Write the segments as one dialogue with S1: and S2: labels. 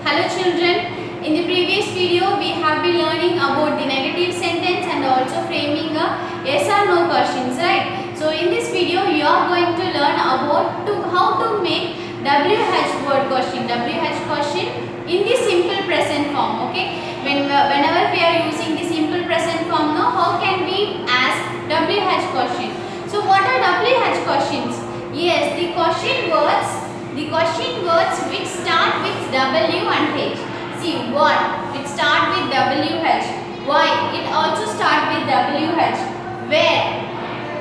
S1: Hello children, in the previous video we have been learning about the negative sentence and also framing a yes or no questions, right? So in this video you are going to learn about how to make WH word question in the simple present form, okay? Whenever we are using the simple present form, now how can we ask WH question? So what are WH questions? Yes, the question words which start with W and H. See what? It start with WH. Why? It also start with WH. Where?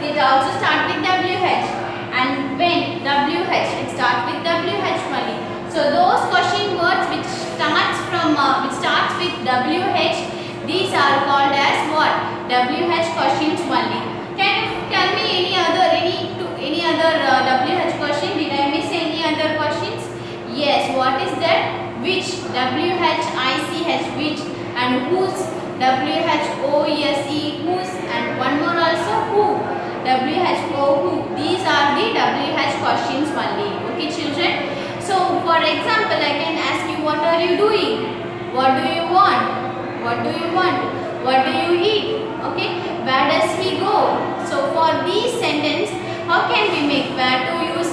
S1: It also start with WH. And when? WH. It start with WH only. So those question words which starts with WH, these are called as what? WH questions only. Can you tell me any other WH question? Did I miss any other questions? Yes, what is that? Which, WHICH, which, and whose, WHOESE, whose, and one more also who, WHO, who. These are the WH questions only. Okay children? So for example, I can ask you, what are you doing? What do you want? What do you want? What do you eat? Okay, where does he go? So for these sentence, how can we make? Where to use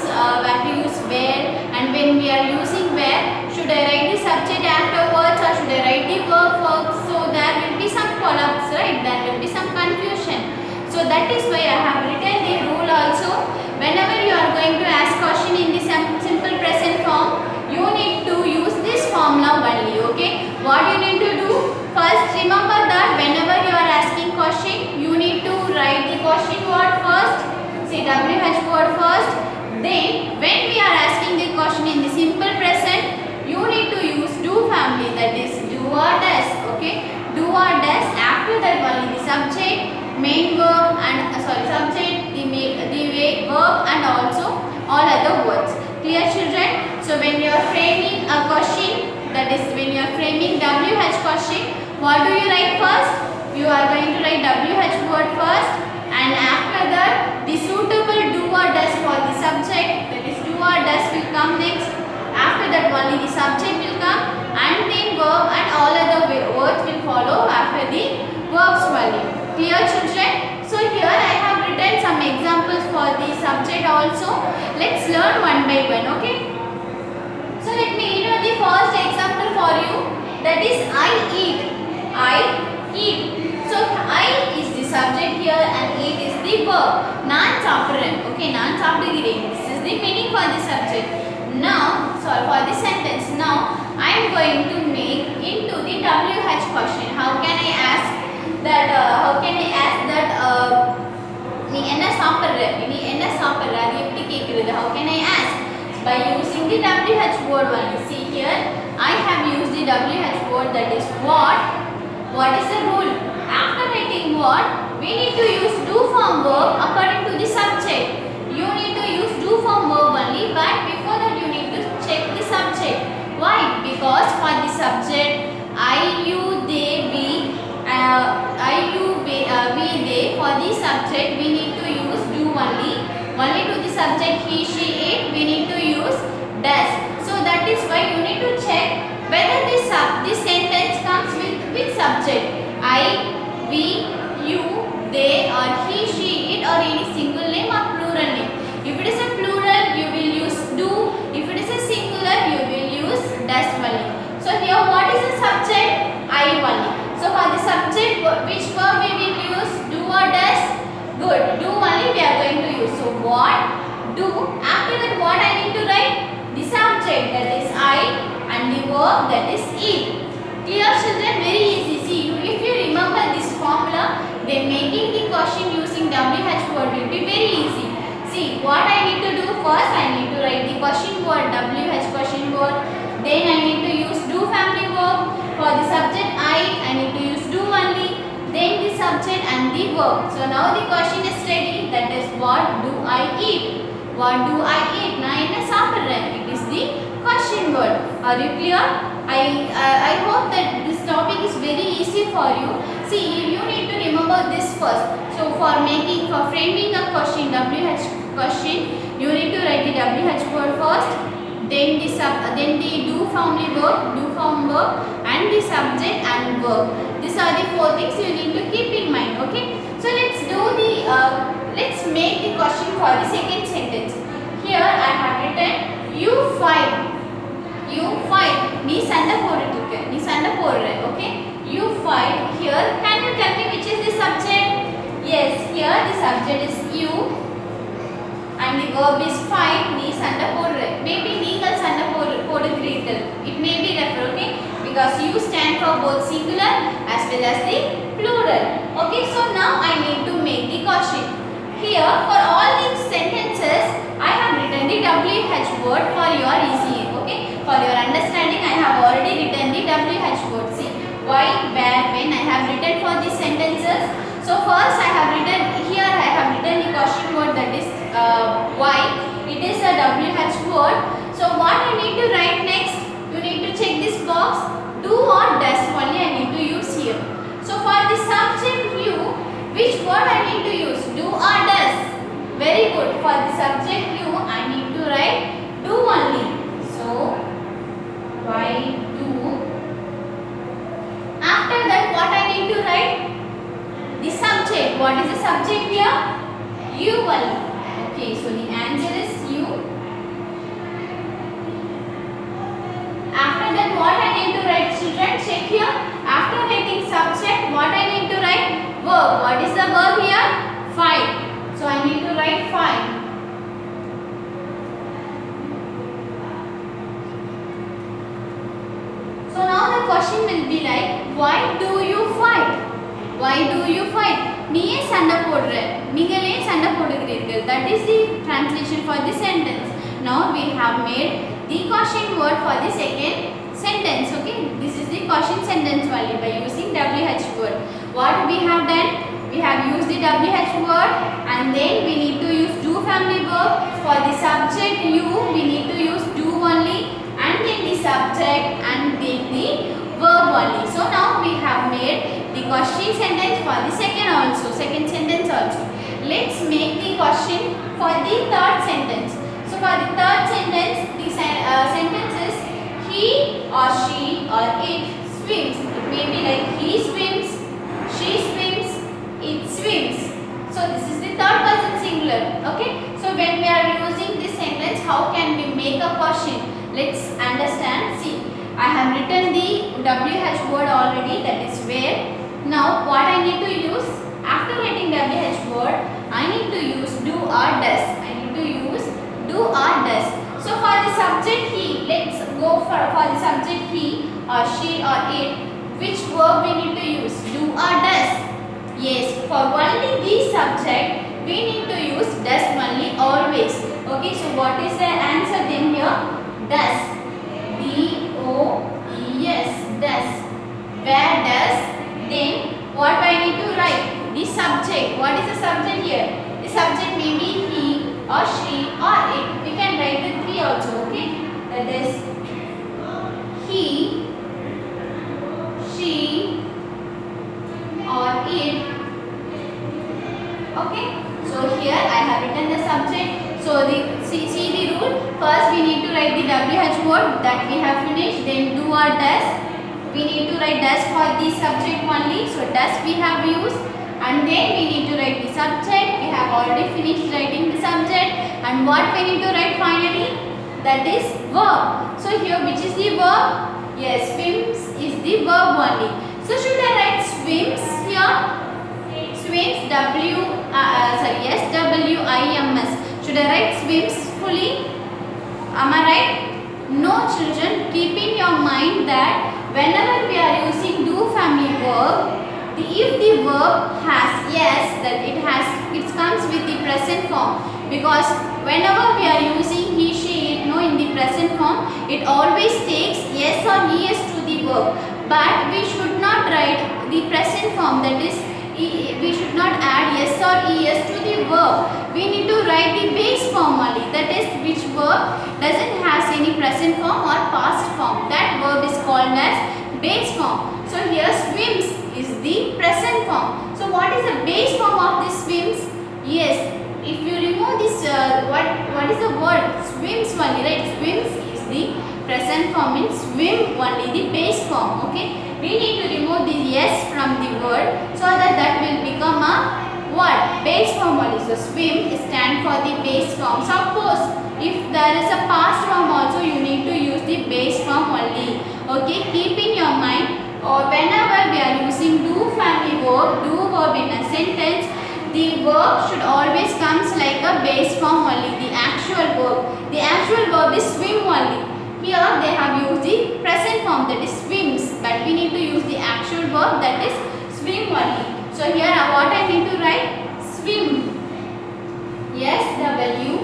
S1: where, and when we are using where, should I write the subject afterwards or should I write the verb first? So there will be some collapse, right? There will be some confusion. So that is why I have written the rule also. Whenever you are going to ask question in the simple present form, you need to use this formula only, okay? What you need to do? First, remember that whenever you are asking question, you need to write the question word first. See WH word first. Then, when we are asking the question in the simple present, you need to use do family, that is do or does, okay? Do or does. After that only the subject, main verb and subject, the verb and also all other words. Clear children? So when you are framing a question, that is when you are framing WH question, what do you write first? You are going to write WH word first, and after that the suitable do or does for the subject, that is do or does will come next. After that only the subject will come, and then verb and all other words will follow after the verbs only. Clear children? So here I have written some examples for the subject also. Let's learn one by one, okay? So let me read the first example for you. That is I eat. I eat. So I is the subject here and eat is the verb. Naan saapren. Okay, naan saapdugiren. This is the meaning for the subject. Now, sorry for the sentence. Now I am going to make into the WH question. How can I ask that? நீ என்ன சாப்பிடுற? நீ என்ன சாப்பிடுற? அது எப்படி கேக்குறது? How can I ask? By using the WH word only. See here, I have used the WH word, that is what. What is the rule? After writing what, we need to use do form verb according to the subject. You need to use do form verb only, but before that you need to check the subject. Why? Because for the subject I, you, they, we, they, for the subject we need to use do only. Only to the subject he, she, it, we need to use does. So that is why you need to check whether this sentence comes with which subject. I, we, you, they, or he, she, it, or any single name or plural name. If it is a plural, you will use do. If it is a singular, you will use does only. So here what is the subject? I only. So for the subject, which verb we will use? Do or does? Good. Do only we are going to use. So what? Do. After that what I need to write? The subject, that is I, and the verb, that is eat. Clear children? Very easy. See, if you remember this formula, then making the question using WH word will be very easy. See, what I need to do first, I need to write the question word, WH question word. Then I need to use do family verb. For the subject I need to use do only. Then the subject and the verb. So now the question is ready. That is what do I eat? What do I eat? Na enna saapidren. It is the question word. Are you clear? I hope that this topic is very easy for you. See, you need to remember this first. So for framing a question, WH question, you need to write the WH word first. Then the do formally verb, do form verb, and the subject and verb. These are the four things you need to keep in mind. Okay. So let's do the let's make the question for the second sentence. Here I have written you fight. You fight. நீ சண்டை போட்டுட்டு இருக்க. நீ சண்டை போடுற. Okay. You fight. Here can you tell me which is the subject? Yes. Here the subject is you. And the verb is fight. நீ சண்டை போடுற. Maybe நீங்கள் சண்டை போடுகிறீர்கள். It may be refer, okay? Because you stand for both singular as well as the plural. Okay, so now I need to make the question. Here for all these sentences, I have written the WH word for your easy. Okay, for your understanding, I have already written the WH word. See, why, where, when I have written for these sentences. So first I have written here. I have written the question word, that is why. It is a WH word. So what I need to write next? You need to check this box. Do or does only I need to use here. So for the subject you, which word I need to use? Do or does? Very good. For the subject you, I need to write do only. So why do? After that, what I need to write? The subject. What is the subject here? You only. Okay, so the answer is you. After that, what I need to write, children? Check here. After writing subject, what I need to write? Verb. What is the verb here? Fight. So I need to write fight. So now the question will be like, why do you fight? Why do you fight? நீயே சண்டை போடுற. நீங்களே சண்டை போடுகிறீர்கள். That is the translation for the sentence. Now we have made the question word for the second sentence. Okay, this is the question sentence only by using WH word. What we have done? We have used the WH word, and then we need to use do family verb. For the subject you, we need to use do only, and then the subject, and then the verb only. So now we have made the question sentence for the second sentence also. Let's make the question for the third sentence. So for the third sentence, the sentence is he or she or it swims. It may be like he swims, she swims, it swims. So this is the third person singular. Okay. So when we are using this sentence, how can we make a question? Let's understand. See, I have written the WH word already, that is where. Now what I need to use? After writing WH word, I need to use do or does. I need to use do or does. So for the subject he, let's go for the subject he or she or it. Which verb we need to use? Do or does? Yes, for only the subject we need to use does only always. Okay, so what is the answer then here? Does. D-O-E-S. Does. Where does? Then what I need to write? The subject. What is the subject here? The subject may be he or she or it. We can write the three also. Okay, that is he, she or it. Okay, so here I have written the subject. So see the rule. First we need to write the WH word that we have finished. Then do or does. We need to write does for the subject only. So does we have used, and then we need to write the subject. We have already finished writing the subject. And what we need to write finally? That is verb. So here which is the verb? Yes, swims is the verb only. So should I write swims here? Swims, S-W-I-M-S. Should I write swims fully? Am I right? No, children. Keep in your mind that whenever we are using do family verb, if the verb has yes, that it comes with the present form. Because whenever we are using he, she, it, no, in the present form, it always takes yes or es to the verb. But we should not write the present form, that is we should not add yes or es to the verb. We need to write the base form only, that is which verb doesn't has any present form or past form. That verb is called as base form. So here swims is the present form. So what is the base form of this swims? Yes, if you remove this what is the word? Swims only, right? Swims is the present form means swim only, the base form. Okay, we need to remove the s from the word so that will become a what? Base form only. So swim stand for the base form. Suppose if there is a past form also, you need to use the base form only. Okay, keep in your mind, or whenever we are using do family verb, do verb in a sentence, the verb should always comes like a base form only, the actual verb. The actual verb is swim only. Here they have used the present form, that is swims, but we need to use the actual verb, that is swim only. So here what I need to write? Swim. S-W-I-M,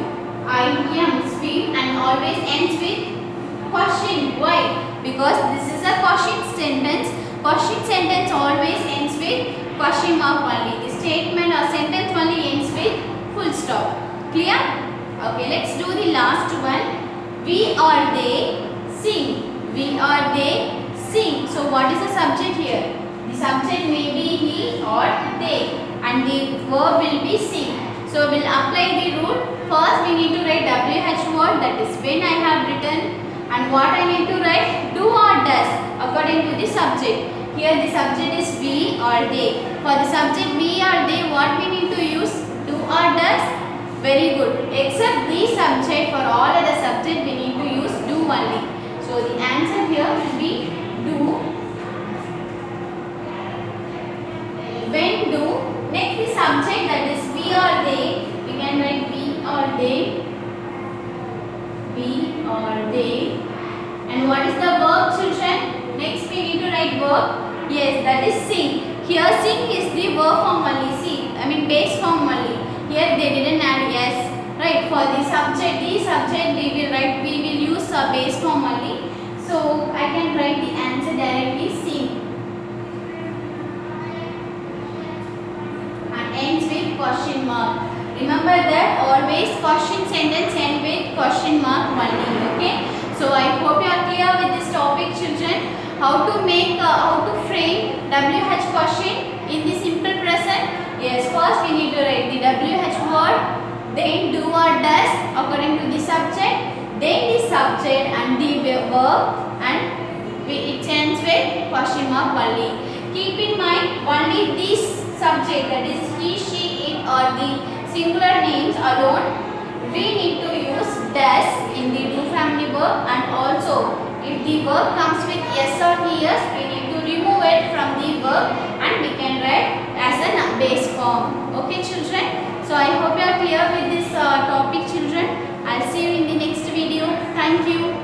S1: swim, and always ends with question. Why? Because this is a question sentence. Question sentence always ends with question mark only. The statement or sentence only ends with full stop. Clear? Okay, let's do the last one. We or they sing. We or they sing. So what is the subject here? The subject may be he or they, and the verb will be sing. So we'll apply the rule. First we need to write WH word, that is when I have written, and what I need to write? Do or does according to the subject. Here the subject is we or they. For the subject we or they, what we need to use? Do or does? Very good. Except the subject, for all other subject we need to use do only. So the answer here will be do. When do. Next the subject, that is we or they. We can write we or they. We or they. And what is the verb, children? Next we need to write verb. Yes, that is sing. Here sing is the verb form only. See, I mean base form only. Here they didn't add yes. Right, for the subject we will use a base form only. So I can write the answer directly, sing. And ends with question mark. Remember that always question sentence end with question mark only. Okay. So I hope you are clear with this topic, children. How to frame WH question in the simple present. Yes, first we need to write the WH word, then do or does according to the subject, then the subject and the verb, and it ends with question mark only. Keep in mind only this subject, that is he, she, it, or the singular names alone, we need to use does in the do family verb, and also if the verb comes with yes or hes, we need to remove it from the verb and we can write as a base form. Okay, children. So I hope you are clear with this topic, children. I'll see you in the next video. Thank you.